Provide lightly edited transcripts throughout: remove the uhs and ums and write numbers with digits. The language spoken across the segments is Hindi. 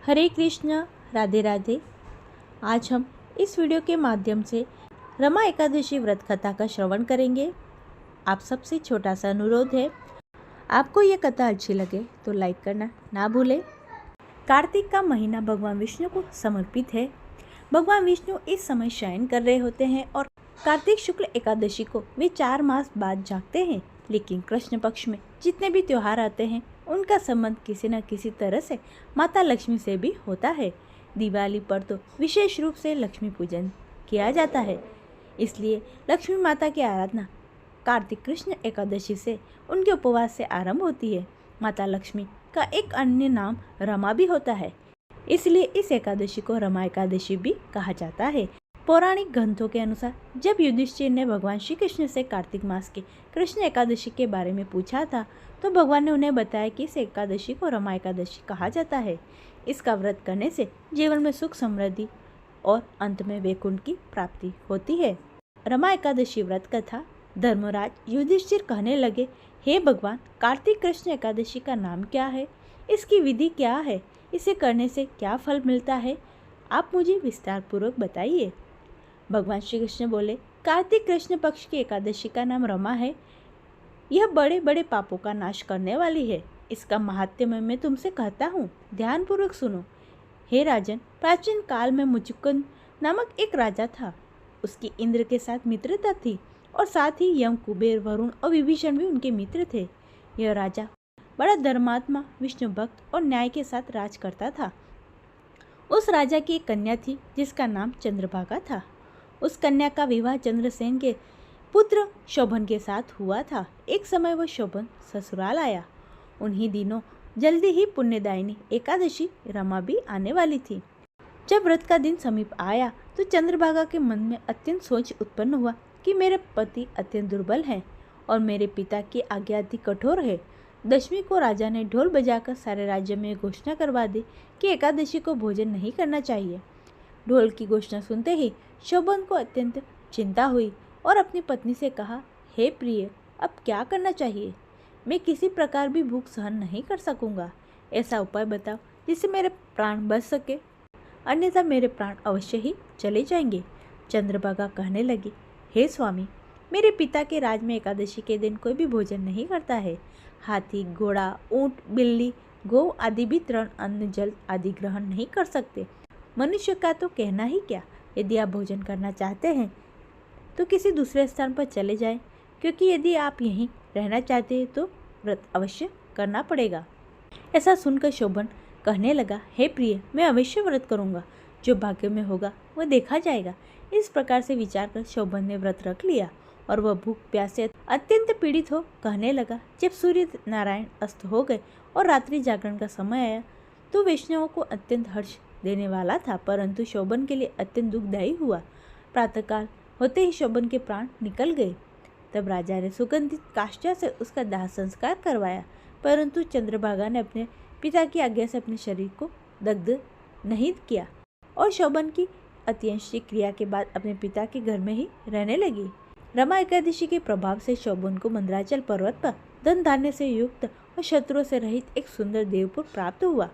हरे कृष्ण, राधे राधे। आज हम इस वीडियो के माध्यम से रमा एकादशी व्रत कथा का श्रवण करेंगे। आप सबसे छोटा सा अनुरोध है, आपको ये कथा अच्छी लगे तो लाइक करना ना भूलें। कार्तिक का महीना भगवान विष्णु को समर्पित है। भगवान विष्णु इस समय शयन कर रहे होते हैं और कार्तिक शुक्ल एकादशी को वे 4 मास बाद जागते हैं। लेकिन कृष्ण पक्ष में जितने भी त्योहार आते हैं उनका संबंध किसी न किसी तरह से माता लक्ष्मी से भी होता है। दिवाली पर तो विशेष रूप से लक्ष्मी पूजन किया जाता है, इसलिए लक्ष्मी माता की आराधना कार्तिक कृष्ण एकादशी से उनके उपवास से आरंभ होती है। माता लक्ष्मी का एक अन्य नाम रमा भी होता है, इसलिए इस एकादशी को रमा एकादशी भी कहा जाता है। पौराणिक ग्रंथों के अनुसार जब युधिष्ठिर ने भगवान श्री कृष्ण से कार्तिक मास के कृष्ण एकादशी के बारे में पूछा था तो भगवान ने उन्हें बताया कि इस एकादशी को रमा एकादशी कहा जाता है। इसका व्रत करने से जीवन में सुख समृद्धि और अंत में वैकुंठ की प्राप्ति होती है। रमा एकादशी व्रत कथा। धर्मराज युधिष्ठिर कहने लगे, हे भगवान, कार्तिक कृष्ण एकादशी का नाम क्या है? इसकी विधि क्या है? इसे करने से क्या फल मिलता है? आप मुझे विस्तार पूर्वक बताइए। भगवान श्री कृष्ण बोले, कार्तिक कृष्ण पक्ष की एकादशी का नाम रमा है। यह बड़े बड़े पापों का नाश करने वाली है। इसका महात्म्य मैं तुमसे कहता हूँ, ध्यानपूर्वक सुनो। हे राजन, प्राचीन काल में मुचुकुंद नामक एक राजा था। उसकी इंद्र के साथ मित्रता थी और साथ ही यम, कुबेर, वरुण और विभीषण भी उनके मित्र थे। यह राजा बड़ा धर्मात्मा, विष्णु भक्त और न्याय के साथ राज करता था। उस राजा की एक कन्या थी जिसका नाम चंद्रभागा था। उस कन्या का विवाह चंद्रसेन के पुत्र शोभन के साथ हुआ था। एक समय वह शोभन ससुराल आया। उन्हीं दिनों जल्दी ही पुण्यदायिनी एकादशी रमा भी आने वाली थी। जब व्रत का दिन समीप आया तो चंद्रभागा के मन में अत्यंत सोच उत्पन्न हुआ कि मेरे पति अत्यंत दुर्बल हैं और मेरे पिता की आज्ञा अति कठोर है। दशमी को राजा ने ढोल बजाकर सारे राज्य में घोषणा करवा दी कि एकादशी को भोजन नहीं करना चाहिए। ढोल की घोषणा सुनते ही शोभन को अत्यंत चिंता हुई और अपनी पत्नी से कहा, हे प्रिय, अब क्या करना चाहिए? मैं किसी प्रकार भी भूख सहन नहीं कर सकूंगा। ऐसा उपाय बताओ जिससे मेरे प्राण बच सके, अन्यथा मेरे प्राण अवश्य ही चले जाएंगे। चंद्रभागा कहने लगी, हे स्वामी, मेरे पिता के राज में एकादशी के दिन कोई भी भोजन नहीं करता है। हाथी, घोड़ा, ऊंट, बिल्ली, गौ आदि भी तृण, अन्न, जल आदि ग्रहण नहीं कर सकते। मनुष्य का तो कहना ही क्या। यदि आप भोजन करना चाहते हैं तो किसी दूसरे स्थान पर चले जाएं, क्योंकि यदि आप यहीं रहना चाहते हैं तो व्रत अवश्य करना पड़ेगा। ऐसा सुनकर शोभन कहने लगा, हे प्रिय, मैं अवश्य व्रत करूंगा। जो भाग्य में होगा वह देखा जाएगा। इस प्रकार से विचार कर शोभन ने व्रत रख लिया और वह भूख प्यास से अत्यंत पीड़ित हो कहने लगा, जब सूर्य नारायण अस्त हो गए और रात्रि जागरण का समय आया तो वैष्णवों को अत्यंत हर्ष देने वाला था, परंतु शोभन के लिए अत्यंत दुखदायी हुआ। प्रातःकाल होते ही शोभन के प्राण निकल गए। तब राजा ने सुगंधित काष्ठा से उसका दाह संस्कार करवाया, परंतु चंद्रभागा ने अपने पिता की आज्ञा से अपने शरीर को दग्ध नहीं किया और शोभन की अत्यंशी क्रिया के बाद अपने पिता के घर में ही रहने लगी। रमा एकादशी के प्रभाव से शोभन को मंदराचल पर्वत पर धन धान्य से युक्त और शत्रुओं से रहित एक सुंदर देवपुर प्राप्त हुआ।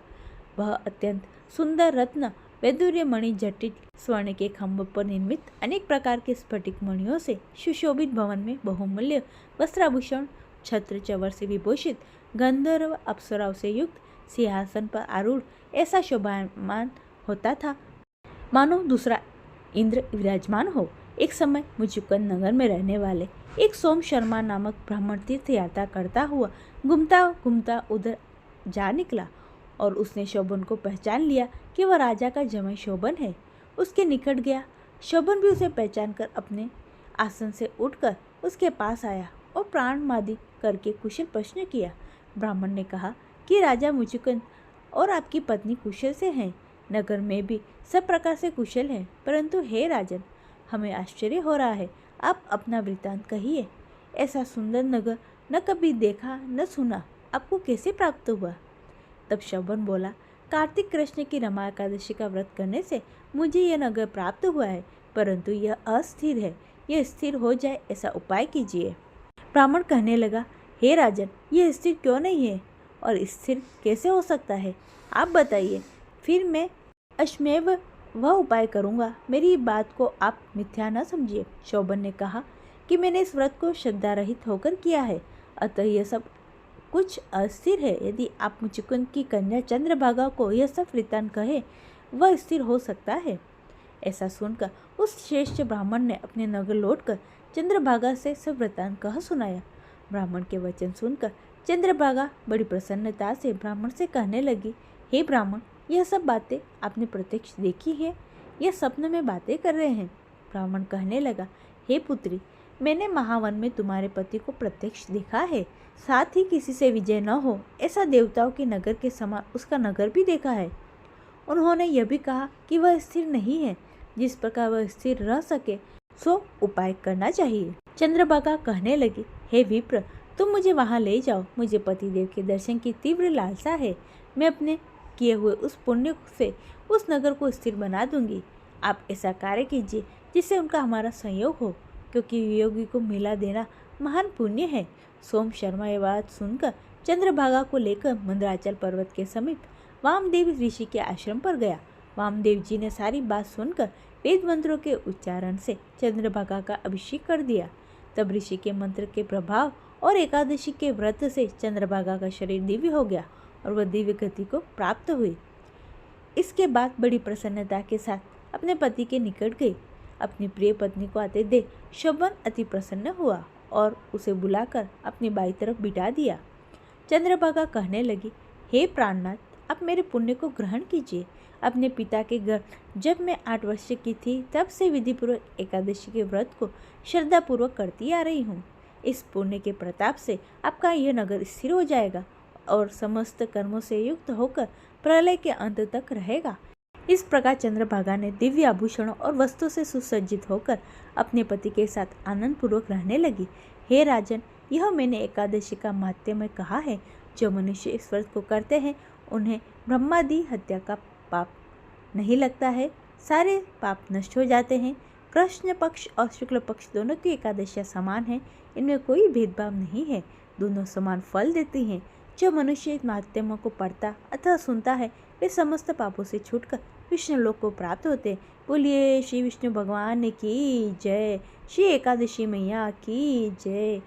वह अत्यंत सुंदर रत्न, वैदुर्य मणि, जटिल स्वर्ण के खंभ पर निर्मित अनेक प्रकार के स्फटिक मणियों से सुशोभित भवन में बहुमूल्य वस्त्राभूषण, छत्र चवर से विभूषित, गंधर्व अप्सराओं से युक्त सिंहासन पर आरूढ़ ऐसा शोभायमान होता था मानो दूसरा इंद्र विराजमान हो। एक समय मुचुकुंद नगर में रहने वाले एक सोम शर्मा नामक ब्राह्मण तीर्थ यात्रा करता हुआ घूमता घूमता उधर जा निकला और उसने शोभन को पहचान लिया कि वह राजा का जमाई शोभन है। उसके निकट गया। शोभन भी उसे पहचान कर अपने आसन से उठकर उसके पास आया और प्राण मादी करके कुशल प्रश्न किया। ब्राह्मण ने कहा कि राजा मुचुकुंद और आपकी पत्नी कुशल से हैं। नगर में भी सब प्रकार से कुशल हैं, परंतु हे राजन, हमें आश्चर्य हो रहा है। आप अपना वृत्तांत कहिए। ऐसा सुंदर नगर न कभी देखा न सुना, आपको कैसे प्राप्त हुआ? तब शोभन बोला, कार्तिक कृष्ण की रमा एकादशी का व्रत करने से मुझे यह नगर प्राप्त हुआ है, परंतु यह अस्थिर है। यह स्थिर हो जाए ऐसा उपाय कीजिए। ब्राह्मण कहने लगा, हे राजन, यह स्थिर क्यों नहीं है और स्थिर कैसे हो सकता है? आप बताइए। फिर मैं अश्मेव वह उपाय करूँगा। मेरी बात को आप मिथ्या न समझिए। शोभन ने कहा कि मैंने इस व्रत को श्रद्धा रहित होकर किया है, अतः यह सब कुछ अस्थिर है। यदि आप मुचुकुंद की कन्या चंद्रभागा को यह सब वृत्तांत कहे, वह स्थिर हो सकता है। ऐसा सुनकर उस श्रेष्ठ ब्राह्मण ने अपने नगर लौटकर चंद्रभागा से सब वृत्तांत कह सुनाया। ब्राह्मण के वचन सुनकर चंद्रभागा बड़ी प्रसन्नता से ब्राह्मण से कहने लगी, हे ब्राह्मण, यह सब बातें आपने प्रत्यक्ष देखी है या स्वप्न में बातें कर रहे हैं? ब्राह्मण कहने लगा, हे पुत्री, मैंने महावन में तुम्हारे पति को प्रत्यक्ष देखा है, साथ ही किसी से विजय न हो ऐसा देवताओं के नगर के समान उसका नगर भी देखा है। उन्होंने यह भी कहा कि वह स्थिर नहीं है, जिस प्रकार वह स्थिर रह सके सो उपाय करना चाहिए। चंद्रभागा कहने लगी, हे विप्र, तुम मुझे वहां ले जाओ। मुझे पतिदेव के दर्शन की तीव्र लालसा है। मैं अपने किए हुए उस पुण्य से उस नगर को स्थिर बना दूंगी। आप ऐसा कार्य कीजिए जिससे उनका हमारा संयोग हो, क्योंकि वियोगी को मिला देना महान पुण्य है। सोम शर्मा ये बात सुनकर चंद्रभागा को लेकर मंदराचल पर्वत के समीप वामदेव ऋषि के आश्रम पर गया। वामदेव जी ने सारी बात सुनकर वेद मंत्रों के उच्चारण से चंद्रभागा का अभिषेक कर दिया। तब ऋषि के मंत्र के प्रभाव और एकादशी के व्रत से चंद्रभागा का शरीर दिव्य हो गया और वह दिव्य गति को प्राप्त हुई। इसके बाद बड़ी प्रसन्नता के साथ अपने पति के निकट गई। अपनी प्रिय पत्नी को आते देख शोभन अति प्रसन्न हुआ और उसे बुलाकर अपनी बाई तरफ बिठा दिया। चंद्रभागा कहने लगी, हे प्राणनाथ, आप मेरे पुण्य को ग्रहण कीजिए। अपने पिता के घर जब मैं 8 वर्ष की थी तब से विधिपूर्वक एकादशी के व्रत को श्रद्धापूर्वक करती आ रही हूँ। इस पुण्य के प्रताप से आपका यह नगर स्थिर हो जाएगा और समस्त कर्मों से युक्त होकर प्रलय के अंत तक रहेगा। इस प्रकार चंद्रभागा ने दिव्य आभूषणों और वस्तु से सुसज्जित होकर अपने पति के साथ आनंद पूर्वक रहने लगी। हे राजन, यह मैंने एकादशी का माहात्म्य में कहा है। जो मनुष्य इस व्रत को करते हैं उन्हें ब्रह्मादि हत्या का पाप नहीं लगता है, सारे पाप नष्ट हो जाते हैं। कृष्ण पक्ष और शुक्ल पक्ष दोनों की एकादशियाँ समान हैं, इनमें कोई भेदभाव नहीं है, दोनों समान फल देती हैं। जो मनुष्य इस माहात्म्यों को पढ़ता अथवा सुनता है वे समस्त पापों से छूटकर विष्णु लोक को प्राप्त होते हैं। बोलिए श्री विष्णु भगवान की जय, श्री एकादशी मैया की जय।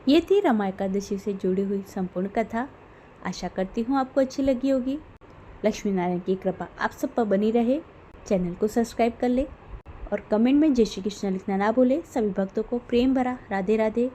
ये थी रमा एकादशी से जुड़ी हुई संपूर्ण कथा। आशा करती हूँ आपको अच्छी लगी होगी। लक्ष्मी नारायण की कृपा आप सब पर बनी रहे। चैनल को सब्सक्राइब कर ले और कमेंट में जय श्री कृष्ण लिखना ना भूले। सभी भक्तों को प्रेम भरा राधे राधे।